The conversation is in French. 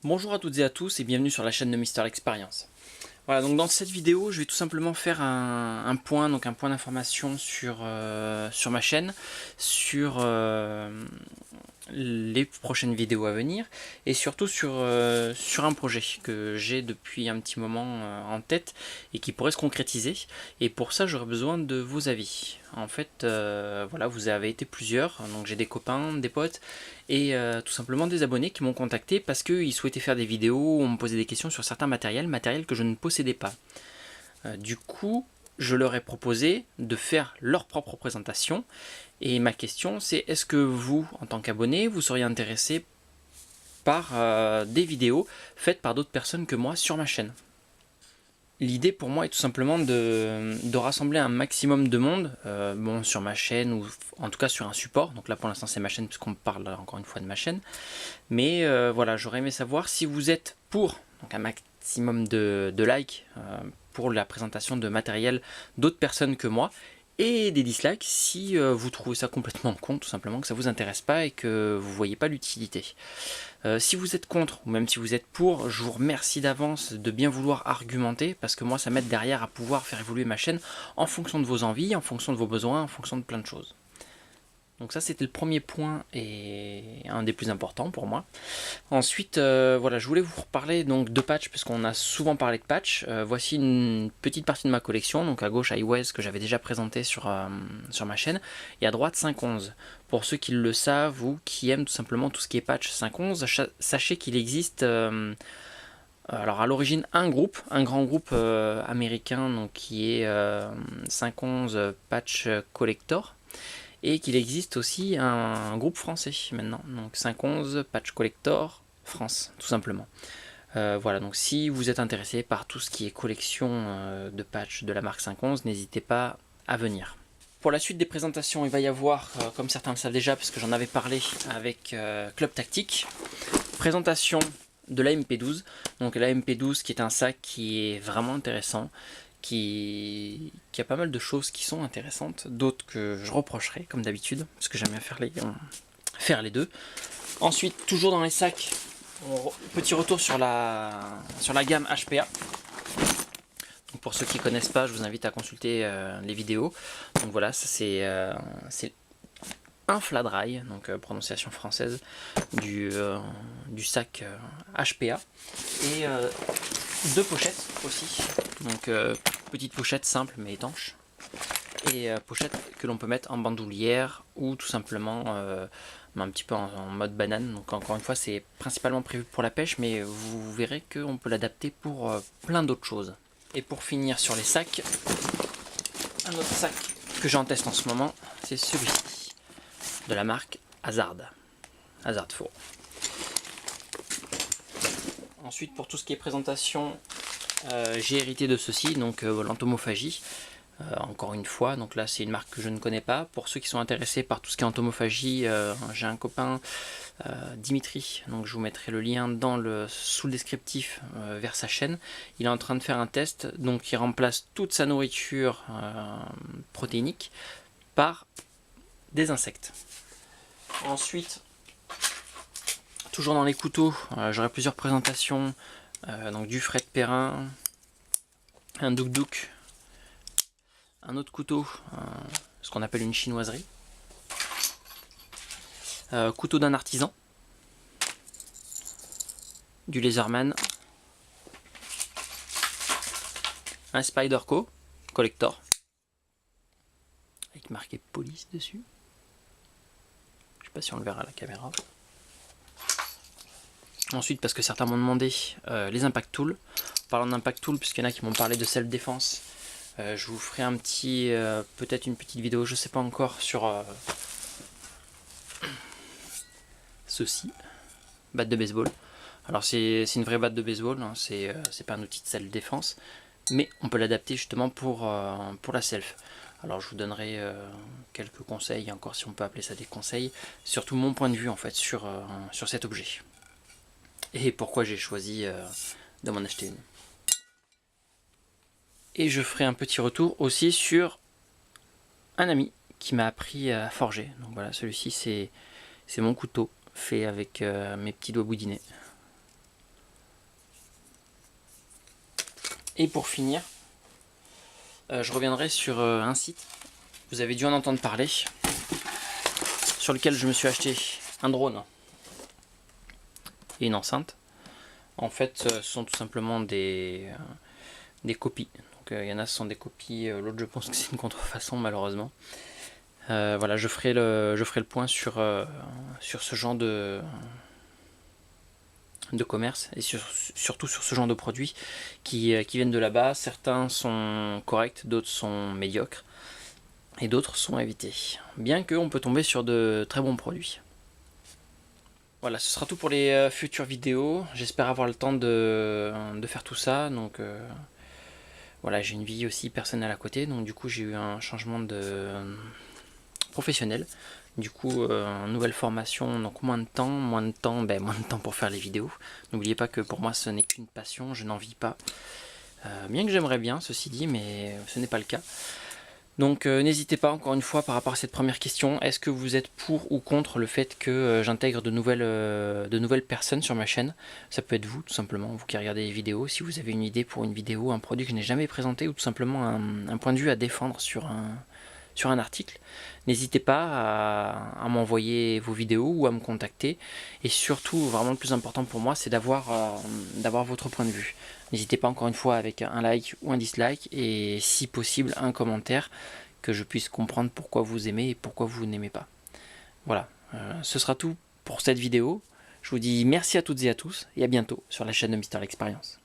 Bonjour à toutes et à tous et bienvenue sur la chaîne de Mister Experience. Voilà, donc dans cette vidéo, je vais tout simplement faire un point, donc un point d'information sur ma chaîne, sur les prochaines vidéos à venir et surtout sur un projet que j'ai depuis un petit moment en tête et qui pourrait se concrétiser. Et pour ça, j'aurais besoin de vos avis. En fait, voilà, vous avez été plusieurs, donc j'ai des copains, des potes et tout simplement des abonnés qui m'ont contacté parce qu'ils souhaitaient faire des vidéos où on me posait des questions sur certains matériels que je ne possédais pas. Du coup, je leur ai proposé de faire leur propre présentation. Et ma question, c'est est-ce que vous, en tant qu'abonné, vous seriez intéressé par des vidéos faites par d'autres personnes que moi sur ma chaîne? L'idée pour moi est tout simplement de rassembler un maximum de monde, bon, sur ma chaîne ou en tout cas sur un support. Donc là pour l'instant c'est ma chaîne puisqu'on parle encore une fois de ma chaîne. Mais voilà, j'aurais aimé savoir si vous êtes pour donc un maximum de likes pour la présentation de matériel d'autres personnes que moi, et des dislikes si vous trouvez ça complètement con, tout simplement, que ça vous intéresse pas et que vous voyez pas l'utilité. Si vous êtes contre ou même si vous êtes pour, je vous remercie d'avance de bien vouloir argumenter parce que moi ça m'aide derrière à pouvoir faire évoluer ma chaîne en fonction de vos envies, en fonction de vos besoins, en fonction de plein de choses. Donc ça c'était le premier point et un des plus importants pour moi. Ensuite, voilà, je voulais vous reparler donc de patch puisqu'on a souvent parlé de patch. Voici une petite partie de ma collection, donc à gauche iOS que j'avais déjà présenté sur ma chaîne, et à droite 5.11. Pour ceux qui le savent ou qui aiment tout simplement tout ce qui est patch 5.11, sachez qu'il existe alors à l'origine un grand groupe américain donc, qui est 5.11 Patch Collector, et qu'il existe aussi un groupe français maintenant, donc 5.11 Patch Collector France, tout simplement. Voilà, donc si vous êtes intéressé par tout ce qui est collection de patch de la marque 5.11, n'hésitez pas à venir. Pour la suite des présentations, il va y avoir, comme certains le savent déjà, parce que j'en avais parlé avec Club Tactique, présentation de la MP12. Donc la MP12 qui est un sac qui est vraiment intéressant, qui a pas mal de choses qui sont intéressantes, d'autres que je reprocherai comme d'habitude, parce que j'aime bien faire les deux. Ensuite, toujours dans les sacs, petit retour sur la gamme HPA. Donc pour ceux qui ne connaissent pas, je vous invite à consulter les vidéos. Donc voilà, ça c'est un fladry, donc prononciation française, du sac HPA. Et deux pochettes aussi, donc petite pochette simple mais étanche, et pochette que l'on peut mettre en bandoulière ou tout simplement un petit peu en mode banane. Donc encore une fois c'est principalement prévu pour la pêche, mais vous verrez qu'on peut l'adapter pour plein d'autres choses. Et pour finir sur les sacs, un autre sac que j'ai en test en ce moment, c'est celui-ci de la marque Hazard Four. Ensuite, pour tout ce qui est présentation, j'ai hérité de ceci, donc l'entomophagie. Encore une fois, donc là c'est une marque que je ne connais pas. Pour ceux qui sont intéressés par tout ce qui est entomophagie, j'ai un copain, Dimitri, donc je vous mettrai le lien sous le descriptif vers sa chaîne. Il est en train de faire un test, donc il remplace toute sa nourriture protéinique par des insectes. Ensuite, toujours dans les couteaux, j'aurai plusieurs présentations, donc du Fred Perrin, un Duk Duk, un autre couteau, ce qu'on appelle une chinoiserie, couteau d'un artisan, du Laserman, un Spyderco collector avec marqué police dessus. Je sais pas si on le verra à la caméra. Ensuite, parce que certains m'ont demandé les impact tools. Parlant d'impact tools, puisqu'il y en a qui m'ont parlé de self défense, je vous ferai peut-être une petite vidéo, je sais pas encore, sur ceci, batte de baseball. Alors c'est une vraie batte de baseball, hein, c'est pas un outil de self défense, mais on peut l'adapter justement pour la self. Alors je vous donnerai quelques conseils, encore si on peut appeler ça des conseils, surtout mon point de vue en fait sur cet objet. Et pourquoi j'ai choisi de m'en acheter une. Et je ferai un petit retour aussi sur un ami qui m'a appris à forger. Donc voilà, celui-ci c'est mon couteau fait avec mes petits doigts boudinés. Et pour finir, je reviendrai sur un site, vous avez dû en entendre parler, sur lequel je me suis acheté un drone et une enceinte. En fait, ce sont tout simplement des copies. Donc il y en a, ce sont des copies, l'autre je pense que c'est une contrefaçon malheureusement. Voilà, je ferai le point sur ce genre de commerce et surtout sur ce genre de produits qui viennent de là-bas. Certains sont corrects, d'autres sont médiocres et d'autres sont à éviter. Bien qu'on peut tomber sur de très bons produits. Voilà, ce sera tout pour les futures vidéos. J'espère avoir le temps de faire tout ça. Donc voilà, j'ai une vie aussi personnelle à côté. Donc du coup, j'ai eu un changement de professionnel. Du coup, nouvelle formation, donc moins de temps pour faire les vidéos. N'oubliez pas que pour moi, ce n'est qu'une passion, je n'en vis pas. Bien que j'aimerais bien, ceci dit, mais ce n'est pas le cas. Donc n'hésitez pas, encore une fois, par rapport à cette première question, est-ce que vous êtes pour ou contre le fait que j'intègre de nouvelles personnes sur ma chaîne? Ça peut être vous, tout simplement, vous qui regardez les vidéos. Si vous avez une idée pour une vidéo, un produit que je n'ai jamais présenté, ou tout simplement un point de vue à défendre sur un article, n'hésitez pas à m'envoyer vos vidéos ou à me contacter. Et surtout, vraiment le plus important pour moi, c'est d'avoir votre point de vue. N'hésitez pas, encore une fois, avec un like ou un dislike, et si possible un commentaire, que je puisse comprendre pourquoi vous aimez et pourquoi vous n'aimez pas. Voilà, ce sera tout pour cette vidéo. Je vous dis merci à toutes et à tous, et à bientôt sur la chaîne de Mister L'Expérience.